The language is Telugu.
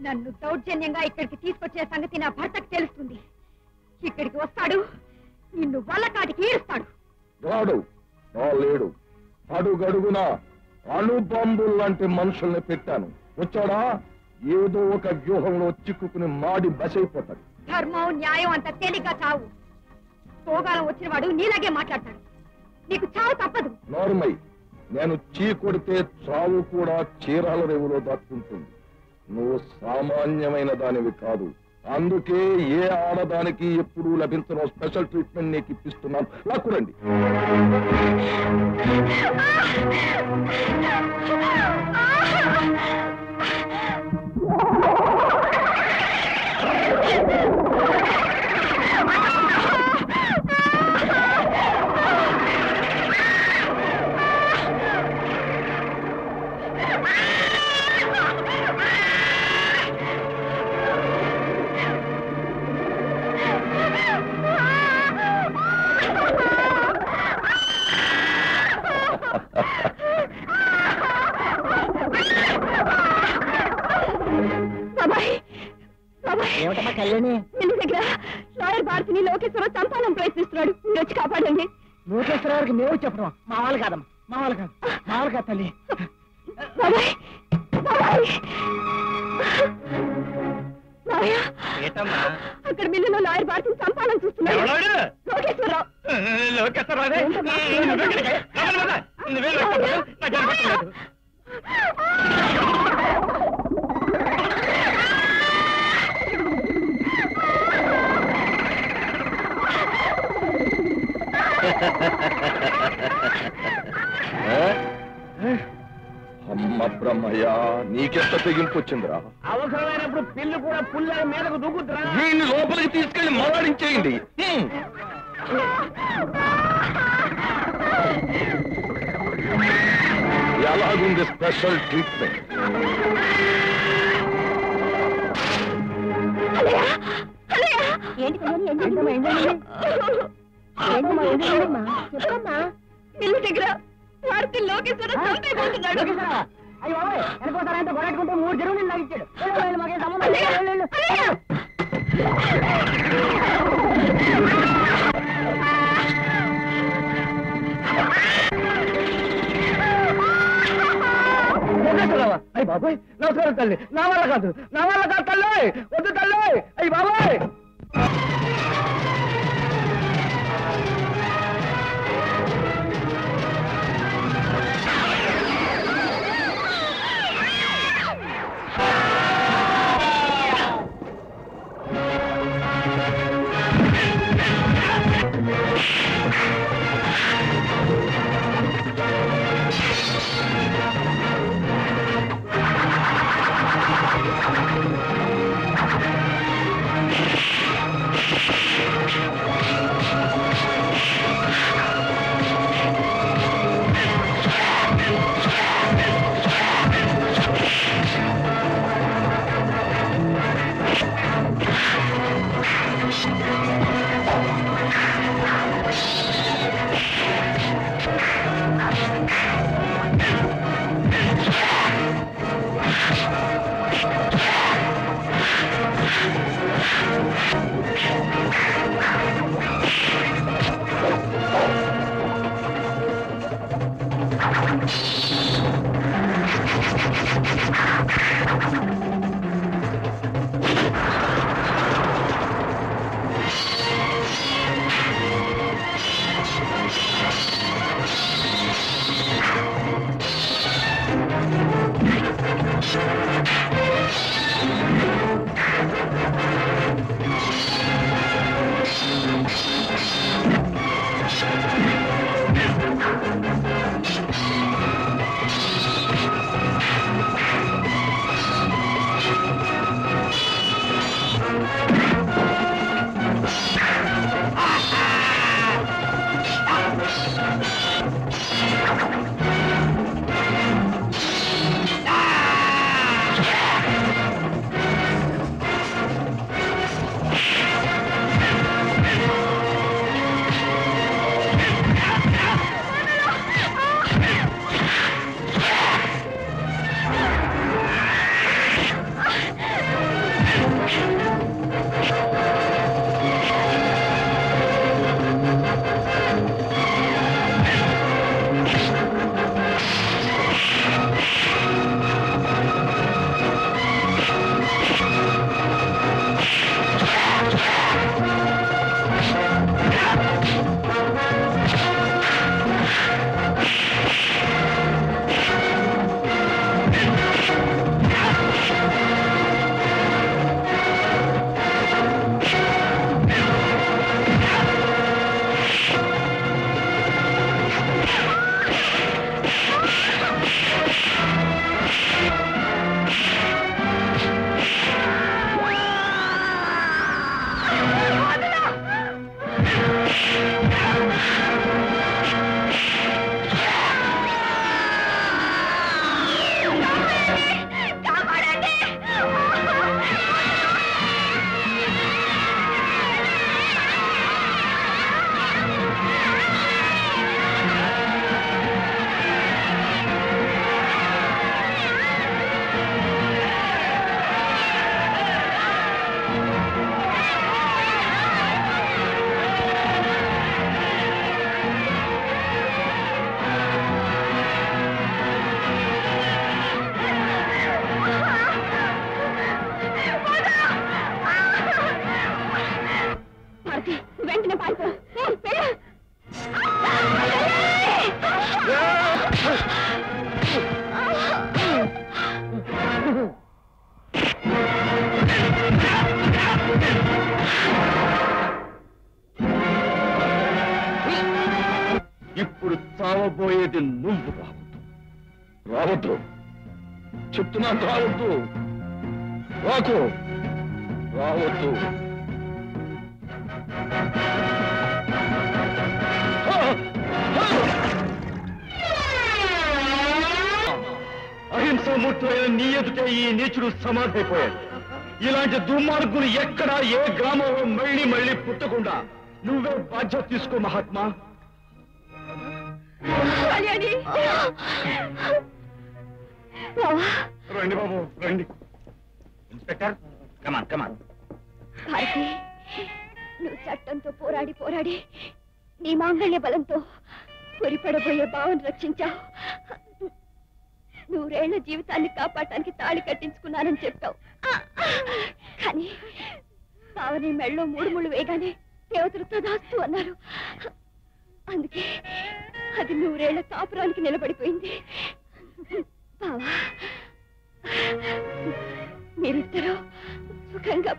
నన్ను దౌర్జన్యంగా ఇక్కడికి తీసుకొచ్చే సంగతి నా భర్తకు తెలుస్తుంది. ఇక్కడికి వస్తాడు, నిన్ను వల్లకాటికి ఈడుస్తాడు. రాడు, లేడు. అడుగడుగున అణుబాంబులు లాంటి మనుషుల్ని పెట్టాను. వచ్చాడా ఏదో ఒక వ్యూహంలో చిక్కుకుని మాడి బసైపోతాడు. ధర్మం న్యాయం అంత తేలిగ్గా చావు. తోగాలం వచ్చిన వాడు నీలాగే మాట్లాడతాడు. నీకు చావు తప్పదు. నార్మై, నేను చీ కొడితే చావు కూడా చీరాల రేవులో దాక్కుంటుంది. నువ్వు సామాన్యమైన దానివి కాదు. అందుకే ఏ ఆడదానికి ఎప్పుడూ లభించిన స్పెషల్ ట్రీట్మెంట్ నీకు ఇప్పిస్తున్నాను. లాక్కురండి. ఏమిటమ్మా కళ్యాణి? ఇంటి దగ్గర లాయర్ భారతిని లోకేశ్వరరావు చంపాలని ప్రయత్నిస్తున్నాడు. మీరు వచ్చి కాపాడండి. లోకేశ్వరరావుకి మేము చెప్పడం మా వాళ్ళు కాదమ్మా. మా వాళ్ళు కాదు తల్లి. అక్కడ మిల్లులో లాయర్ భారతిని చంపాలని చూస్తున్నాడు లోకేశ్వరరావు. అమ్మ బ్రహ్మయ్య, నీకెంత తెగింపు వచ్చిందిరా? అవసరమైనప్పుడు పిల్లు కూడా పుల్ల మీదకు దూకుతురా. వీడిని లోపలికి తీసుకెళ్లి మరాడించేయండి. ఎలాగుంది స్పెషల్ ట్రీట్మెంట్? మిల్లు దగ్గర భారతి లోకేశ్వరరావు చంపేపోతున్నాడు. అయ్యో వెనకోసారి గొడవట్టుకుంటే 3 జరువులు లాగిచ్చాడు. మాకే సంబంధం. అయ్యి బాబాయ్, నమస్కారం తల్లి. నా వల్ల కాదు తల్లి. వద్దు తల్లి. అయ్యి బాబాయ్. చావబోయేది నువ్వు రావద్దు చెప్తున్నాను రావద్దు రాకు రావద్దు అహింసామూర్తులైన నీ ఎదుటే ఈ నీచుడు సమాధైపోయాడు. ఇలాంటి దుర్మార్గులు ఎక్కడా ఏ గ్రామంలో మళ్ళీ మళ్ళీ పుట్టకుండా నువ్వే బాధ్యత తీసుకో మహాత్మా. రండి బాబు రండి. ఇన్స్పెక్టర్ కమాన్ కమాన్. భారతి, నువ్వు చట్టంతో పోరాడి పోరాడి నీ మాంగళ్య బలంతో పొరిపడబోయే భావన రక్షించావు. 100 ఏళ్ల జీవితాన్ని కాపాడటానికి తాళి కట్టించుకున్నానని చెప్పావు. కానీ భావని మెళ్ళలో 3 ముళ్ళు వేయగానే దేవతలు తదాస్తు అన్నారు. అందుకే అది 100 ఏళ్ల కాపురానికి నిలబడిపోయింది. బావా, మీరిద్దరూ సుఖంగా